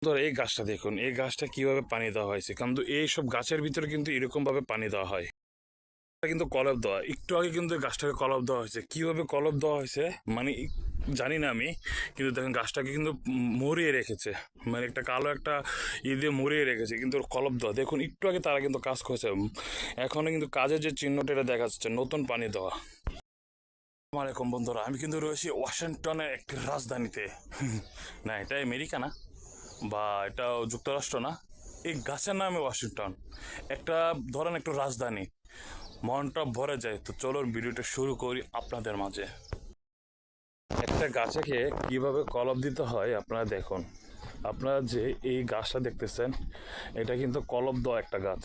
ধর এই গাছটা দেখুন, এই গাছটা কিভাবে পানি দেওয়া হয়েছে, কিন্তু এইসব গাছের ভিতরে কিন্তু এরকমভাবে পানি দেওয়া হয়। এটা কিন্তু কলব দেওয়া, একটু আগে কিন্তু গাছটাকে কলব দেওয়া হয়েছে। কিভাবে কলব দেওয়া হয়েছে মানে জানি না আমি, কিন্তু দেখেন গাছটাকে কিন্তু মরিয়ে রেখেছে, মানে একটা কালো একটা দিয়ে মরিয়ে রেখেছে, কিন্তু কলব দেওয়া দেখুন। একটু আগে তারা কিন্তু কাজ করেছে, এখনো কিন্তু কাজের যে চিহ্নটা এটা দেখা যাচ্ছে, নতুন পানি দেওয়া। আসসালামু আলাইকুম বন্ধুরা, আমি কিন্তু রয়েছি ওয়াশিংটনের একটি রাজধানীতে। না, এটা আমেরিকা না, বা এটা যুক্তরাষ্ট্র না, এই গাছের নামে ওয়াশিংটন। একটা ধরেন একটু রাজধানী, মনটা ভরে যায়। তো চলো ভিডিওটা শুরু করি আপনাদের মাঝে। একটা গাছেকে কিভাবে কলপ দিতে হয় আপনারা দেখুন। আপনারা যে এই গাছটা দেখতেছেন, এটা কিন্তু কলপ দেওয়া একটা গাছ।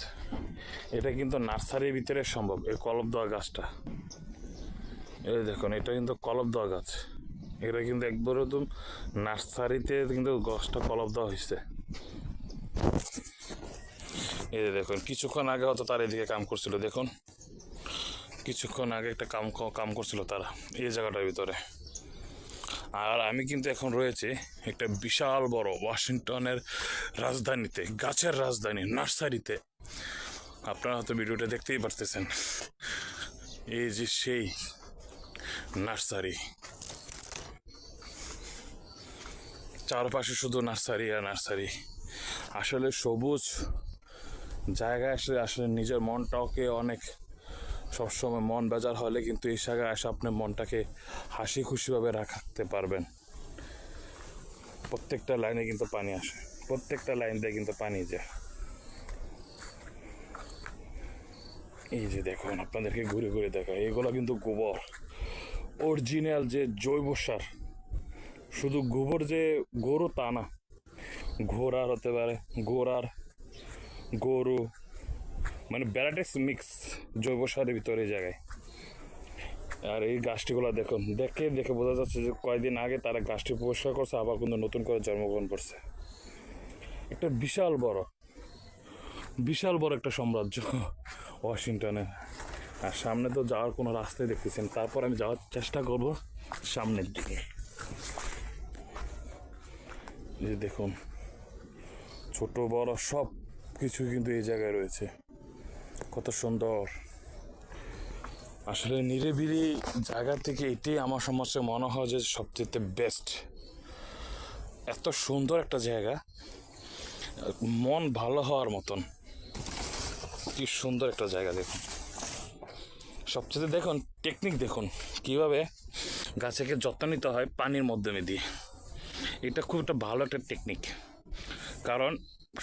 এটা কিন্তু নার্সারির ভিতরে সম্ভব, এই কলপ দেওয়া গাছটা। এই দেখুন, এটা কিন্তু কলপ দেওয়া গাছ। এটা কিন্তু একবার একদম নার্সারিতে কিন্তু গাছটা কলপ দেওয়া হয়েছে। এই দেখুন, কিছুক্ষণ আগে হয়তো তার এদিকে কাম করছিল, দেখুন কিছুক্ষণ আগে একটা কাম করছিল তারা এই জায়গাটার ভিতরে। আর আমি কিন্তু এখন রয়েছে একটা বিশাল বড় ওয়াশিংটনের রাজধানীতে, গাছের রাজধানী নার্সারিতে। আপনারা হয়তো ভিডিওটা দেখতেই পারতেছেন, এই যে সেই নার্সারি, চারপাশে শুধু নার্সারি আর নার্সারি। আসলে সবুজ জায়গায় আসলে আসলে নিজের মনটাকে অনেক, সবসময় মন বেজার হলে কিন্তু এই জায়গায় এসে আপনার মনটাকে হাসি খুশিভাবে রাখতে পারবেন। প্রত্যেকটা লাইনে কিন্তু পানি আসে, প্রত্যেকটা লাইন দিয়ে কিন্তু পানি যায়। এই যে দেখুন, আপনাদেরকে ঘুরে ঘুরে দেখা, এগুলো কিন্তু গোবর, অরিজিনাল যে জৈব সার। শুধু গোবর যে গরু তা না, ঘোড়ার হতে পারে, ঘোড়ার গরু, মানে ভ্যারাইটিস মিক্স জৈব সারের ভিতরে জায়গায়। আর এই গাছটিগুলো দেখুন, দেখে দেখে বোঝা যাচ্ছে যে কয়েকদিন আগে তারা গাছটি পরিষ্কার করছে, আবার কিন্তু নতুন করে জন্মগ্রহণ করছে। একটা বিশাল বড় একটা সাম্রাজ্য ওয়াশিংটনে। আর সামনে তো যাওয়ার কোনো রাস্তায় দেখতেছেন, তারপর আমি যাওয়ার চেষ্টা করব সামনের দিকে। যে দেখুন, ছোট বড় সব কিছু কিন্তু এই জায়গায় রয়েছে, কত সুন্দর। আসলে নিরিবিলি জায়গা থেকে এটাই আমার সমস্যা মনে হয় যে সবচেয়ে বেস্ট। এত সুন্দর একটা জায়গা, মন ভালো হওয়ার মতন, কি সুন্দর একটা জায়গা দেখুন। সবচেয়ে দেখুন টেকনিক, দেখুন কিভাবে গাছকে যত্ন নিতে হয় পানির মাধ্যমে দিয়ে। এটা খুব একটা ভালো একটা টেকনিক, কারণ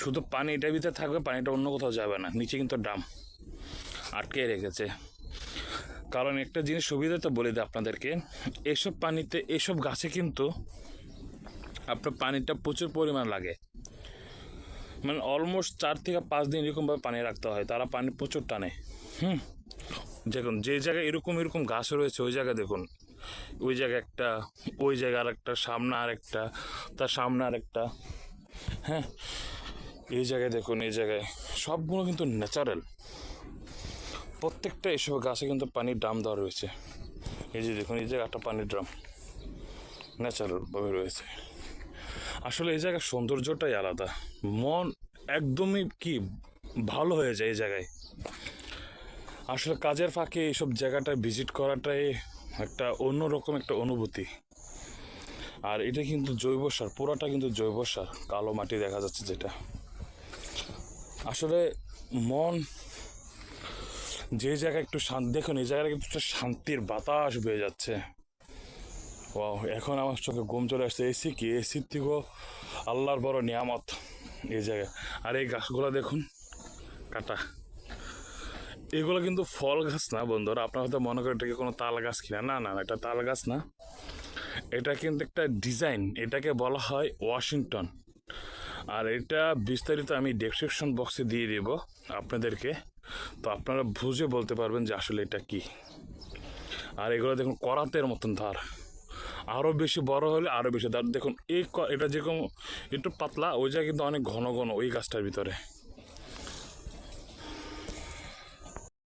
শুধু পানি এটার ভিতরে থাকবে, পানিটা অন্য কোথাও যাবে না, নিচে কিন্তু ড্রাম আটকে রেখেছে। কারণ একটা জিনিস সুবিধা তো বলে দিই আপনাদেরকে, এসব পানিতে এসব গাছে কিন্তু আপনার পানিটা প্রচুর পরিমাণ লাগে, মানে অলমোস্ট 4 থেকে 5 দিন এরকমভাবে পানি রাখতে হয়, তারা পানি প্রচুর টানে। দেখুন যে জায়গায় এরকম এরকম গাছ রয়েছে, ওই জায়গায় দেখুন, ওই জায়গায় একটা, ওই জায়গায় আরেকটা, সামনে আরেকটা, তার সামনে আরেকটা। হ্যাঁ, এই জায়গায় দেখুন, এই জায়গায় সবগুলো কিন্তু ন্যাচারাল। প্রত্যেকটা এসব গাছে কিন্তু পানির ড্রাম দেওয়া রয়েছে। এই যে দেখুন, এই জায়গায় একটা পানির ড্রাম ন্যাচারালভাবে রয়েছে। আসলে এই জায়গার সৌন্দর্যটাই আলাদা, মন একদমই কি ভালো হয়ে যায় এই জায়গায়। আসলে কাজের ফাঁকে এইসব জায়গাটায় ভিজিট করাটাই একটা অন্যরকম একটা অনুভূতি। আর এটা কিন্তু জৈব সার, পুরোটা কিন্তু জৈব সার, কালো মাটি দেখা যাচ্ছে যেটা। আসলে মন যে জায়গায় একটু শান্তি, দেখুন এই জায়গায় কিন্তু একটা শান্তির বাতাস বয়ে যাচ্ছে। ও, এখন আমার চোখে ঘুম চলে আসছে। এসি কি, এসির থেকেও আল্লাহর বড় নিয়ামত এই জায়গায়। আর এই গাছগুলো দেখুন কাটা, এগুলো কিন্তু ফল গাছ না বন্ধুরা। আপনারা হয়তো মনে করেন এটাকে কোনো তাল গাছ কিনা, না না, এটা তাল গাছ না, এটা কিন্তু একটা ডিজাইন, এটাকে বলা হয় ওয়াশিংটন। আর এটা বিস্তারিত আমি ডেসক্রিপশন বক্সে দিয়ে দেব আপনাদেরকে, তো আপনারা বুঝে বলতে পারবেন যে আসলে এটা কি। আর এগুলো দেখুন করাতের মতন ধার, আরও বেশি বড় হলে আরও বেশি ধার। দেখুন এই এটা যেরকম একটু পাতলা, ওই জায়গায় কিন্তু অনেক ঘন ঘন ওই গাছটার ভিতরে।